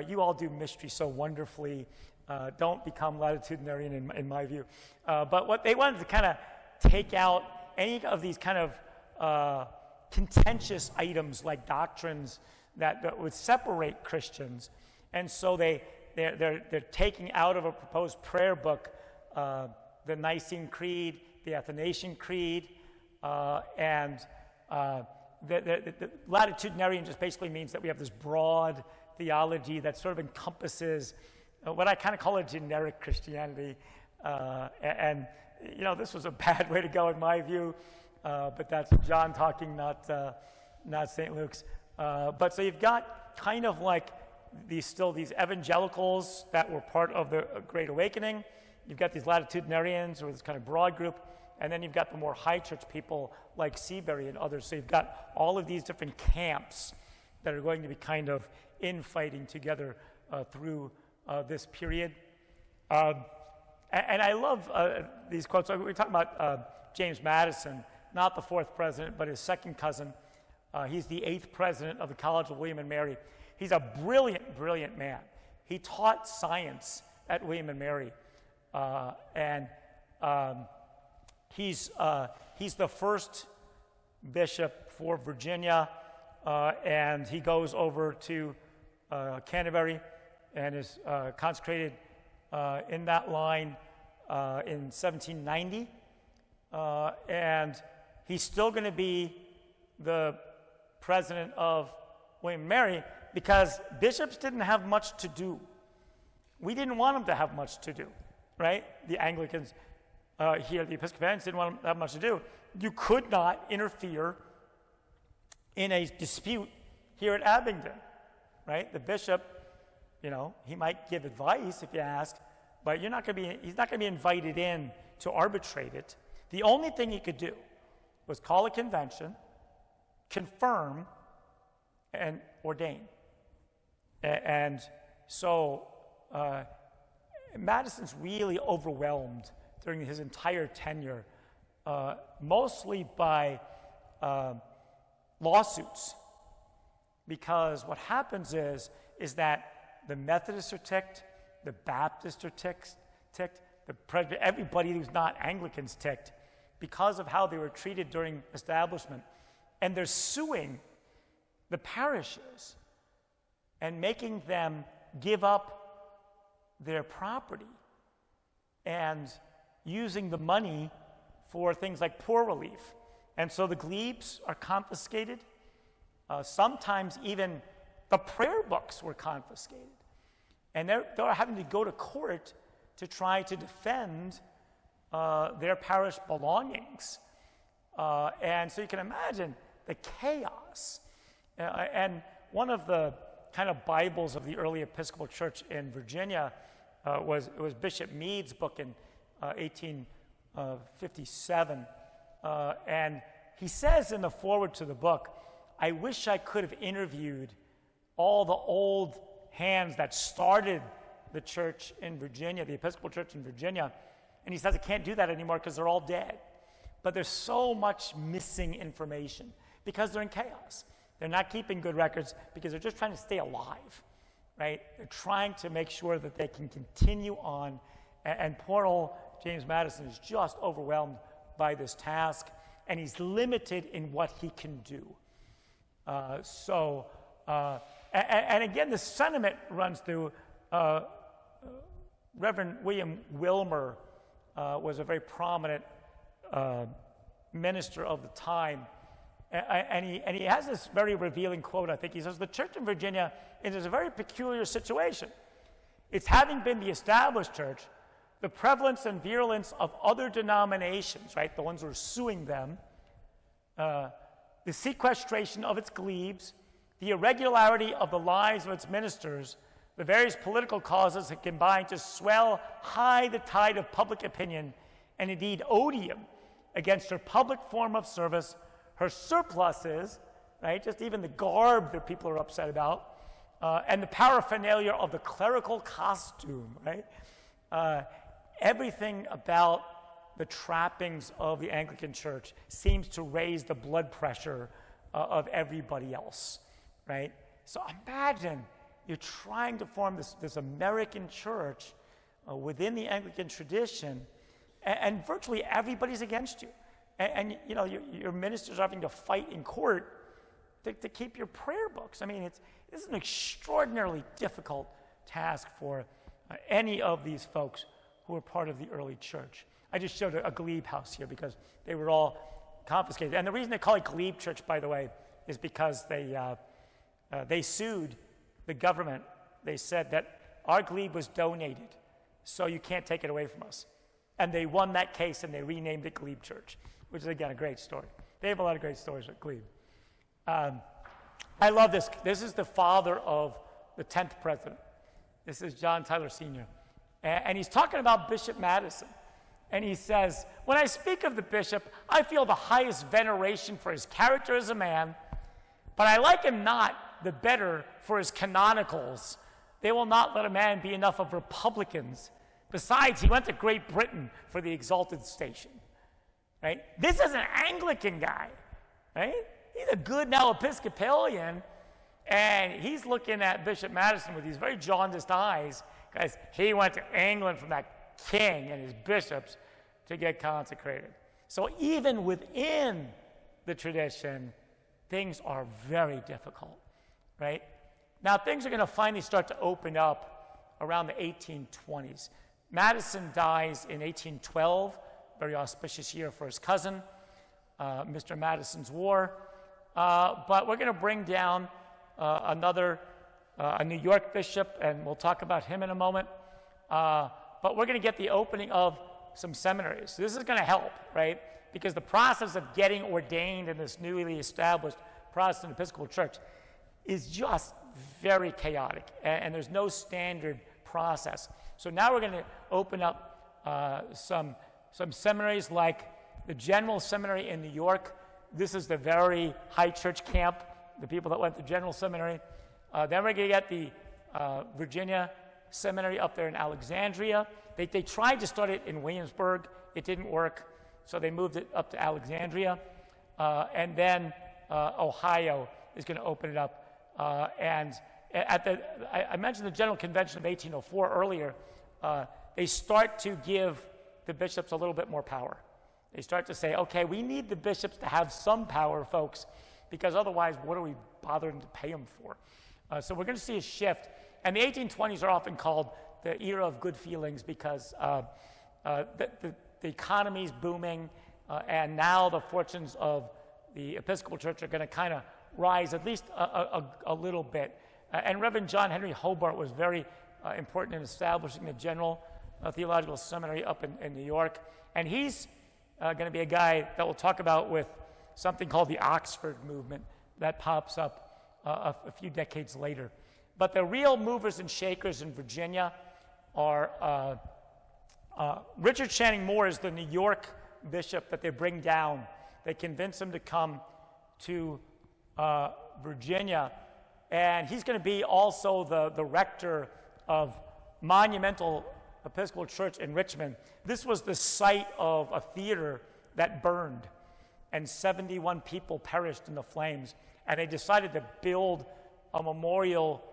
You all do mystery so wonderfully. Don't become latitudinarian in my view. But what they wanted to kind of take out any of these kind of contentious items like doctrines that would separate Christians, And so they're taking out of a proposed prayer book the Nicene Creed, the Athanasian Creed, and the latitudinarian just basically means that we have this broad theology that sort of encompasses what I kind of call a generic Christianity. And this was a bad way to go in my view, but that's John talking, not St. Luke's. But so you've got kind of like these evangelicals that were part of the Great Awakening. You've got these latitudinarians, or this kind of broad group, and then you've got the more high church people like Seabury and others. So you've got all of these different camps that are going to be kind of infighting together through this period. And I love these quotes. We're talking about James Madison, not the fourth president, but his second cousin. He's the 8th president of the College of William and Mary. He's a brilliant, brilliant man. He taught science at William and Mary. And he's the first bishop for Virginia, and he goes over to Canterbury and is consecrated in that line in 1790. And he's still going to be the president of William and Mary because bishops didn't have much to do. We didn't want them to have much to do, right? The Anglicans here, the Episcopalians, didn't want them to have much to do. You could not interfere in a dispute here at Abingdon, right? The bishop, he might give advice if you ask, but he's not going to be invited in to arbitrate it. The only thing he could do was call a convention, confirm, and ordain. And so Madison's really overwhelmed during his entire tenure, mostly by lawsuits, because what happens is that the Methodists are ticked, the Baptists are ticked, everybody who's not Anglicans ticked, because of how they were treated during establishment. And they're suing the parishes and making them give up their property and using the money for things like poor relief. And so the glebes are confiscated. Sometimes even the prayer books were confiscated. And they're having to go to court to try to defend their parish belongings. And so you can imagine the chaos. And one of the kind of Bibles of the early Episcopal Church in Virginia was Bishop Meade's book in 1857. And he says in the foreword to the book, I wish I could have interviewed all the old hands that started the church in Virginia, the Episcopal Church in Virginia. And he says, I can't do that anymore because they're all dead. But there's so much missing information because they're in chaos. They're not keeping good records because they're just trying to stay alive, right? They're trying to make sure that they can continue on. And poor old James Madison is just overwhelmed by this task, and he's limited in what he can do. And again, the sentiment runs through. Reverend William Wilmer was a very prominent minister of the time, and he has this very revealing quote. I think he says, "The church in Virginia is a very peculiar situation. It's having been the established church, the prevalence and virulence of other denominations, right, the ones who are suing them, the sequestration of its glebes, the irregularity of the lives of its ministers, the various political causes that combine to swell high the tide of public opinion and indeed odium against her public form of service, her surpluses, right, just even the garb that people are upset about, and the paraphernalia of the clerical costume, right? Everything about the trappings of the Anglican Church seems to raise the blood pressure of everybody else, right? So imagine you're trying to form this American church within the Anglican tradition, and virtually everybody's against you. And your ministers are having to fight in court to keep your prayer books. I mean, this is an extraordinarily difficult task for any of these folks who were part of the early church. I just showed a glebe house here because they were all confiscated. And the reason they call it glebe church, by the way, is because they sued the government. They said that our glebe was donated, so you can't take it away from us. And they won that case, and they renamed it Glebe Church, which is, again, a great story. They have a lot of great stories at Glebe. I love this. This is the father of the 10th president. This is John Tyler Sr. And he's talking about Bishop Madison. And he says, when I speak of the bishop, I feel the highest veneration for his character as a man, but I like him not the better for his canonicals. They will not let a man be enough of Republicans. Besides, he went to Great Britain for the exalted station. Right? This is an Anglican guy. Right? He's a good now Episcopalian, and he's looking at Bishop Madison with these very jaundiced eyes, because he went to England from that king and his bishops to get consecrated. So even within the tradition, things are very difficult, right? Now, things are going to finally start to open up around the 1820s. Madison dies in 1812, very auspicious year for his cousin, Mr. Madison's War. But we're going to bring down a New York bishop, and we'll talk about him in a moment. But we're going to get the opening of some seminaries. So this is going to help, right? Because the process of getting ordained in this newly established Protestant Episcopal Church is just very chaotic, and there's no standard process. So now we're going to open up some seminaries, like the General Seminary in New York. This is the very high church camp, the people that went to General Seminary. Then we're going to get the Virginia Seminary up there in Alexandria. They tried to start it in Williamsburg. It didn't work, so they moved it up to Alexandria. And then Ohio is going to open it up. And I mentioned the General Convention of 1804 earlier. They start to give the bishops a little bit more power. They start to say, okay, we need the bishops to have some power, folks, because otherwise, what are we bothering to pay them for? So we're going to see a shift. And the 1820s are often called the era of good feelings because the economy's booming, and now the fortunes of the Episcopal Church are going to kind of rise at least a little bit. And Reverend John Henry Hobart was very important in establishing the General Theological Seminary up in New York. And he's going to be a guy that we'll talk about with something called the Oxford movement that pops up a few decades later. But the real movers and shakers in Virginia are Richard Channing Moore is the New York bishop that they bring down. They convince him to come to Virginia, and he's going to be also the rector of Monumental Episcopal Church in Richmond. This was the site of a theater that burned, and 71 people perished in the flames, and they decided to build a memorial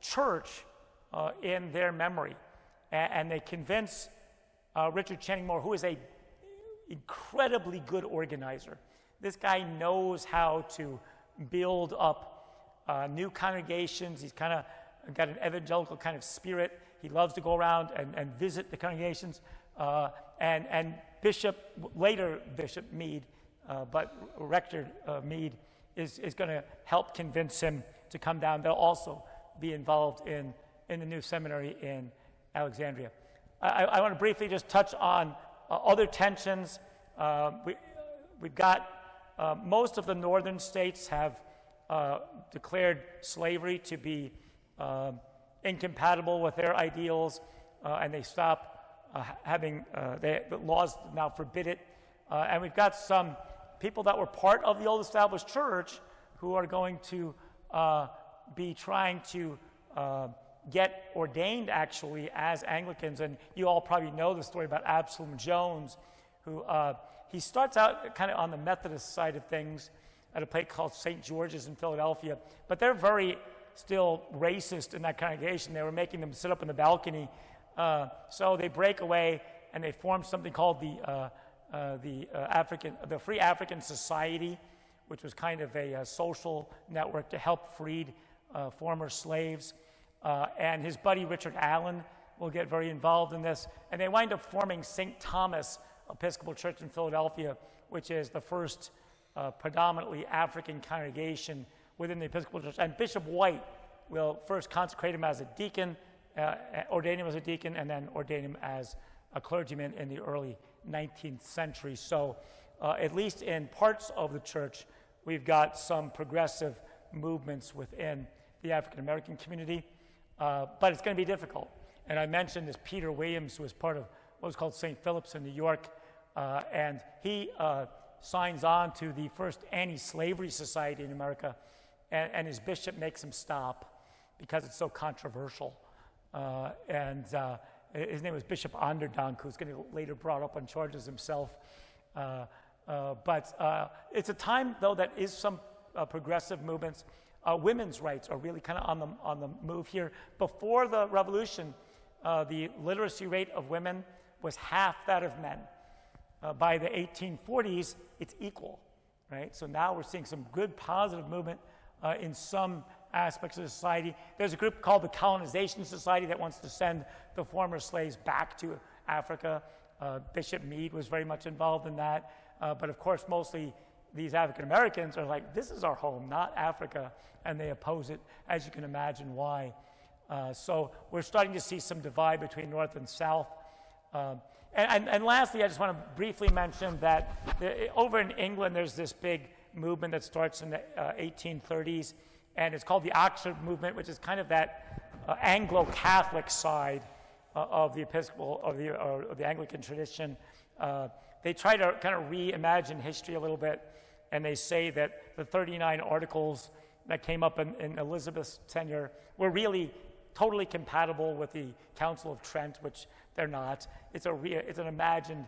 church in their memory. And they convince Richard Channing Moore, who is an incredibly good organizer. This guy knows how to build up new congregations. He's kind of got an evangelical kind of spirit. He loves to go around and visit the congregations. And later Bishop Meade, but Rector Meade is going to help convince him to come down. They'll also be involved in the new seminary in Alexandria. I want to briefly just touch on other tensions. We've got most of the northern states have declared slavery to be incompatible with their ideals, and they stop the laws now forbid it. And we've got some people that were part of the old established church who are going to be trying to get ordained actually as Anglicans. And you all probably know the story about Absalom Jones, who he starts out kind of on the Methodist side of things at a place called St. George's in Philadelphia, but they're very still racist in that congregation. They were making them sit up in the balcony. So they break away and they form something called the Free African Society, which was kind of a social network to help freed former slaves. And his buddy Richard Allen will get very involved in this. And they wind up forming St. Thomas Episcopal Church in Philadelphia, which is the first predominantly African congregation within the Episcopal Church. And Bishop White will first consecrate him as a deacon, ordain him as a deacon, and then ordain him as a clergyman in the early 19th century. So at least in parts of the church, we've got some progressive movements within the African American community, but it's going to be difficult. And I mentioned this Peter Williams, who was part of what was called St. Philip's in New York, and he signs on to the first anti-slavery society in America, and his bishop makes him stop because it's so controversial. His name was Bishop Onderdonk, who's going to be later brought up on charges himself. But it's a time, though, that is some progressive movements. Women's rights are really kind of on the move here. Before the Revolution, the literacy rate of women was half that of men. By the 1840s, it's equal, right? So now we're seeing some good positive movement in some aspects of society. There's a group called the Colonization Society that wants to send the former slaves back to Africa. Bishop Meade was very much involved in that. But of course, mostly these African Americans are like, this is our home, not Africa, and they oppose it, as you can imagine why. So we're starting to see some divide between North and South. And lastly, I just want to briefly mention that over in England, there's this big movement that starts in the 1830s, and it's called the Oxford Movement, which is kind of that Anglo-Catholic side of the Episcopal, of the Anglican tradition. They try to kind of reimagine history a little bit, and they say that the 39 articles that came up in Elizabeth's tenure were really totally compatible with the Council of Trent, which they're not. It's an imagined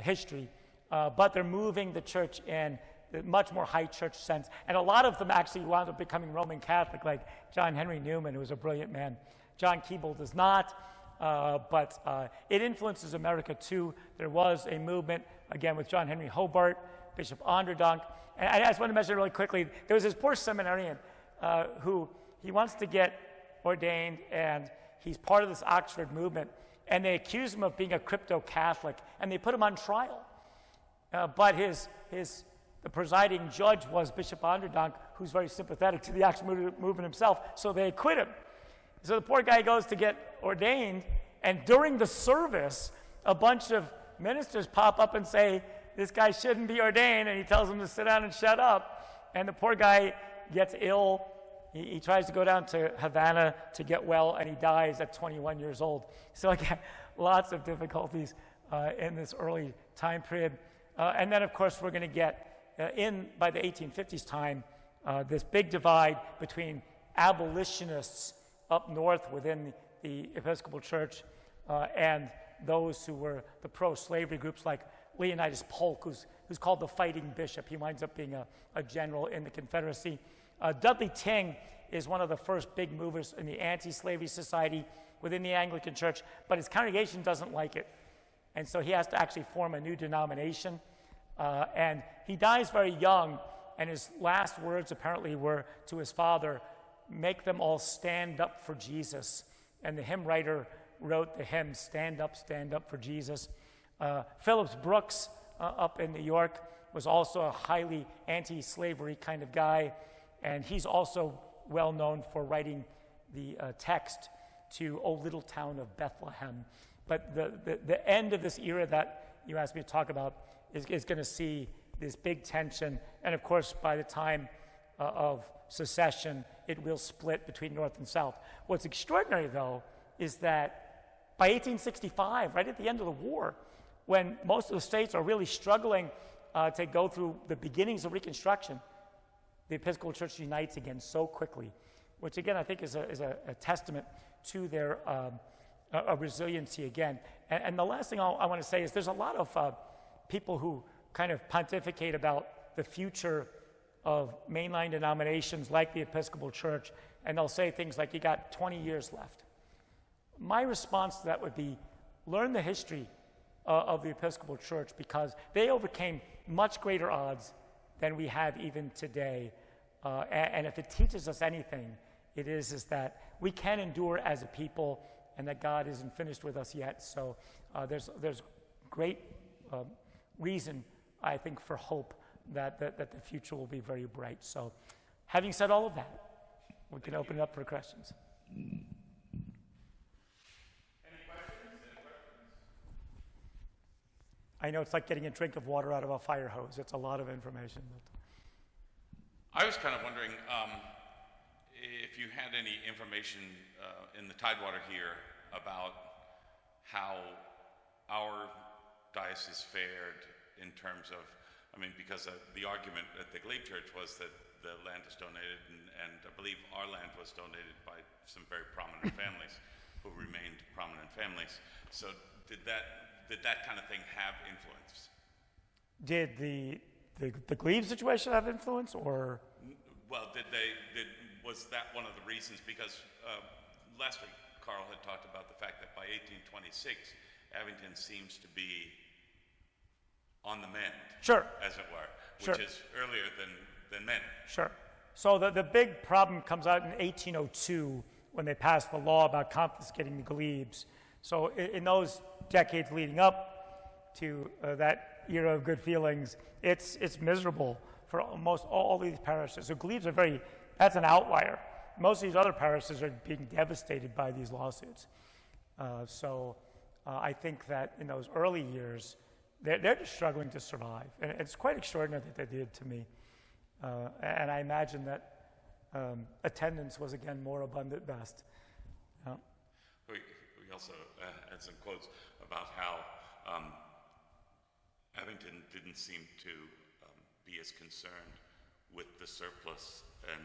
history, but they're moving the church in a much more high church sense. And a lot of them actually wound up becoming Roman Catholic, like John Henry Newman, who was a brilliant man. John Keble does not, but it influences America too. There was a movement, again, with John Henry Hobart, Bishop Onderdonk. And I just want to mention really quickly, there was this poor seminarian who he wants to get ordained, and he's part of this Oxford movement, and they accuse him of being a crypto-Catholic, and they put him on trial. But the presiding judge was Bishop Onderdonk, who's very sympathetic to the Oxford movement himself, so they acquit him. So the poor guy goes to get ordained, and during the service, a bunch of ministers pop up and say, this guy shouldn't be ordained, and he tells them to sit down and shut up. And the poor guy gets ill. He tries to go down to Havana to get well, and he dies at 21 years old. So again, lots of difficulties in this early time period. And then, of course, we're going to get by the 1850s time, this big divide between abolitionists up north within the Episcopal Church and those who were the pro-slavery groups like Leonidas Polk, who's called the Fighting Bishop. He winds up being a general in the Confederacy. Dudley Tyng is one of the first big movers in the anti-slavery society within the Anglican Church, but his congregation doesn't like it. And so he has to actually form a new denomination. And he dies very young, and his last words apparently were to his father, make them all stand up for Jesus. And the hymn writer wrote the hymn, stand up for Jesus. Phillips Brooks up in New York was also a highly anti-slavery kind of guy, and he's also well known for writing the text to O Little Town of Bethlehem. But the end of this era that you asked me to talk about is going to see this big tension, and of course by the time of secession, it will split between North and South. What's extraordinary, though, is that by 1865, right at the end of the war, when most of the states are really struggling to go through the beginnings of Reconstruction, the Episcopal Church unites again so quickly, which again I think is a testament to their resiliency again. And the last thing I want to say is there's a lot of people who kind of pontificate about the future of mainline denominations like the Episcopal Church, and they'll say things like, you got 20 years left. My response to that would be, learn the history of the Episcopal Church, because they overcame much greater odds than we have even today. And if it teaches us anything, it is that we can endure as a people, and that God isn't finished with us yet. So there's great reason, I think, for hope that the future will be very bright. So having said all of that, we can open it up for questions. Any questions? I know it's like getting a drink of water out of a fire hose. It's a lot of information. I was kind of wondering if you had any information in the Tidewater here about how our diocese fared in terms of, because the argument at the Glebe Church was that the land was donated, and I believe our land was donated by some very prominent families who remained prominent families. So did that kind of thing have influence? Did the Glebe situation have influence, or? Well, was that one of the reasons? Because last week Carl had talked about the fact that by 1826, Abingdon seems to be on the mend, sure, as it were, sure, which is earlier than many. Sure. So the big problem comes out in 1802 when they passed the law about confiscating the glebes. So in those decades leading up to that era of good feelings, it's miserable for almost all these parishes. So glebes are that's an outlier. Most of these other parishes are being devastated by these lawsuits. So I think that in those early years, they're just struggling to survive. And it's quite extraordinary that they did to me. And I imagine that attendance was, again, more abundant best. We also had some quotes about how Abingdon didn't seem to be as concerned with the surplus and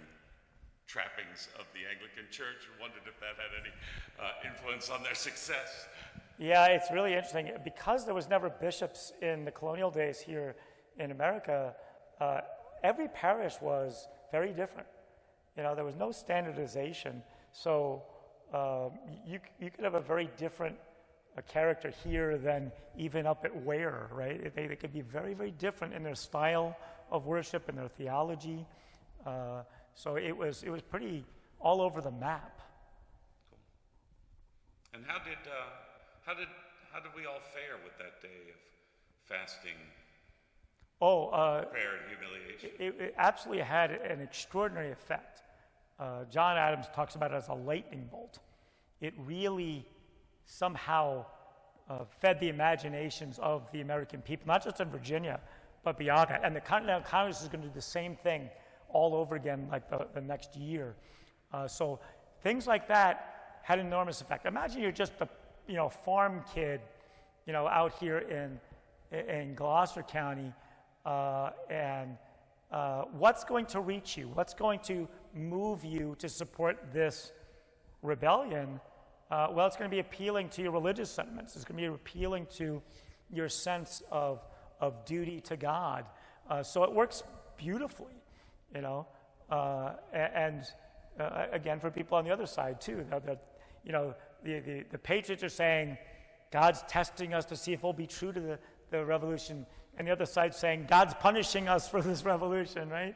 trappings of the Anglican Church, and wondered if that had any influence on their success. Yeah, it's really interesting. Because there was never bishops in the colonial days here in America, every parish was very different. There was no standardization. So you could have a very different character here than even up at Ware, right? They could be very, very different in their style of worship and their theology. So it was pretty all over the map. Cool. And how did we all fare with that day of fasting, prayer, and humiliation? It absolutely had an extraordinary effect. John Adams talks about it as a lightning bolt. It really somehow fed the imaginations of the American people, not just in Virginia, but beyond that. And the Continental Congress is going to do the same thing all over again, like the next year. So things like that had an enormous effect. Imagine you're just a farm kid, out here in Gloucester County, and what's going to reach you? What's going to move you to support this rebellion? Well, it's going to be appealing to your religious sentiments. It's going to be appealing to your sense of duty to God. So it works beautifully, and again, for people on the other side too, the patriots are saying God's testing us to see if we'll be true to the revolution, and the other side saying God's punishing us for this revolution, right?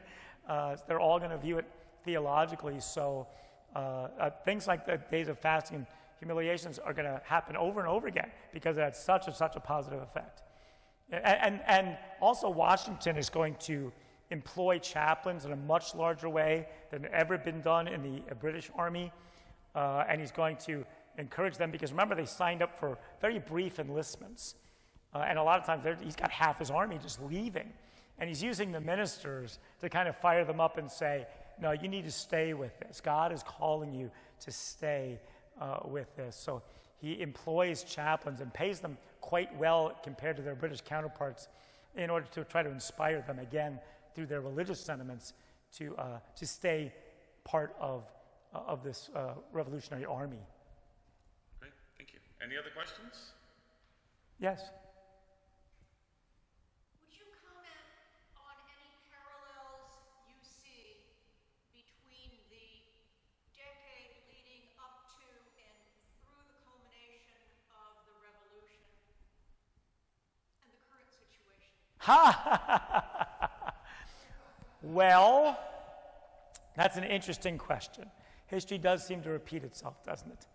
They're all going to view it theologically. So things like the days of fasting and humiliations are going to happen over and over again because it had such a positive effect. And also Washington is going to employ chaplains in a much larger way than ever been done in the British Army. And he's going to encourage them because, remember, they signed up for very brief enlistments. And a lot of times he's got half his army just leaving. And he's using the ministers to kind of fire them up and say, no, you need to stay with this. God is calling you to stay with this. So he employs chaplains and pays them quite well compared to their British counterparts in order to try to inspire them again through their religious sentiments to stay part of this revolutionary army. Great, thank you. Any other questions? Yes. Would you comment on any parallels you see between the decade leading up to and through the culmination of the revolution and the current situation? Well, that's an interesting question. History does seem to repeat itself, doesn't it?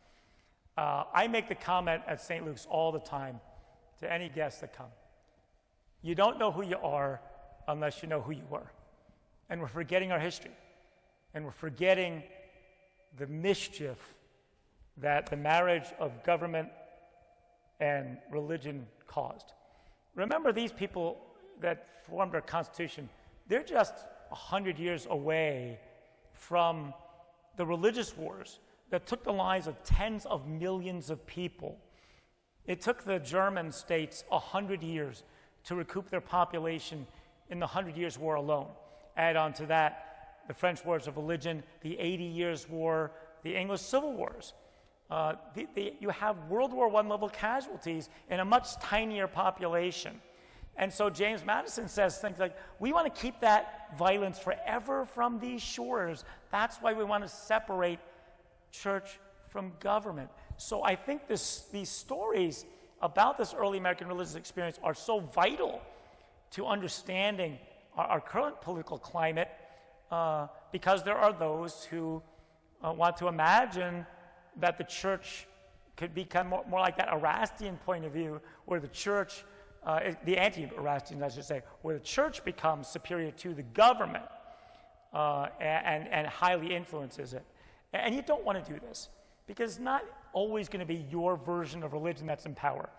I make the comment at St. Luke's all the time to any guests that come. You don't know who you are unless you know who you were. And we're forgetting our history. And we're forgetting the mischief that the marriage of government and religion caused. Remember, these people that formed our Constitution, they're just 100 years away from the religious wars that took the lives of tens of millions of people. It took the German states 100 years to recoup their population in the 100 Years' War alone. Add on to that the French Wars of Religion, the 80 Years' War, the English Civil Wars. You have World War I level casualties in a much tinier population. And so James Madison says things like, we want to keep that violence forever from these shores. That's why we want to separate church from government. So I think these stories about this early American religious experience are so vital to understanding our current political climate, because there are those who want to imagine that the church could become more like that Erastian point of view, where the church, the anti-Erastians, I should say, where the church becomes superior to the government and highly influences it. And you don't want to do this, because it's not always going to be your version of religion that's in power,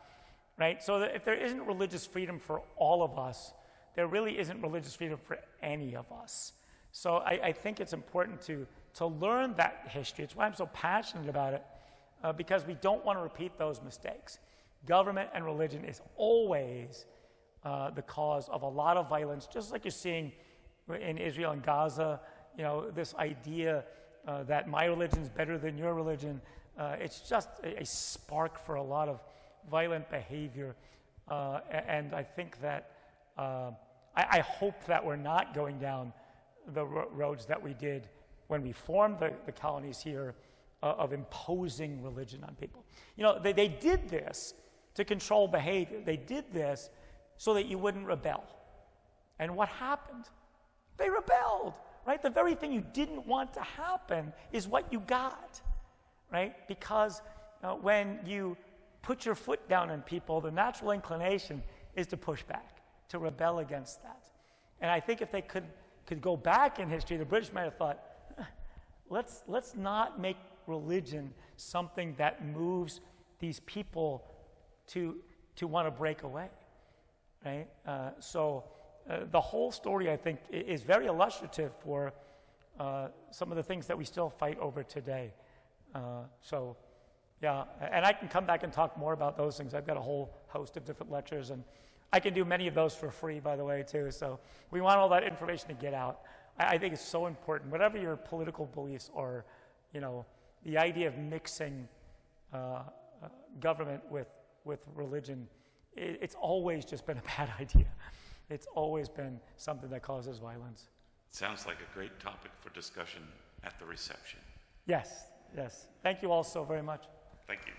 right? So that if there isn't religious freedom for all of us, there really isn't religious freedom for any of us. So I think it's important to learn that history. It's why I'm so passionate about it, because we don't want to repeat those mistakes. Government and religion is always the cause of a lot of violence, just like you're seeing in Israel and Gaza. You know, this idea that my religion is better than your religion. It's just a spark for a lot of violent behavior. And I think that, I hope that we're not going down the roads that we did when we formed the colonies here, of imposing religion on people. You know, they did this to control behavior. They did this so that you wouldn't rebel. And what happened? They rebelled, right? The very thing you didn't want to happen is what you got, right? Because when you put your foot down on people, the natural inclination is to push back, to rebel against that. And I think if they could go back in history, the British might have thought, let's not make religion something that moves these people to want to break away, right? So the whole story, I think, is very illustrative for some of the things that we still fight over today. So, yeah, and I can come back and talk more about those things. I've got a whole host of different lectures, and I can do many of those for free, by the way, too. So we want all that information to get out. I think it's so important. Whatever your political beliefs are, you know, the idea of mixing government with religion, it's always just been a bad idea. It's always been something that causes violence. Sounds like a great topic for discussion at the reception. Yes, yes. Thank you all so very much. Thank you.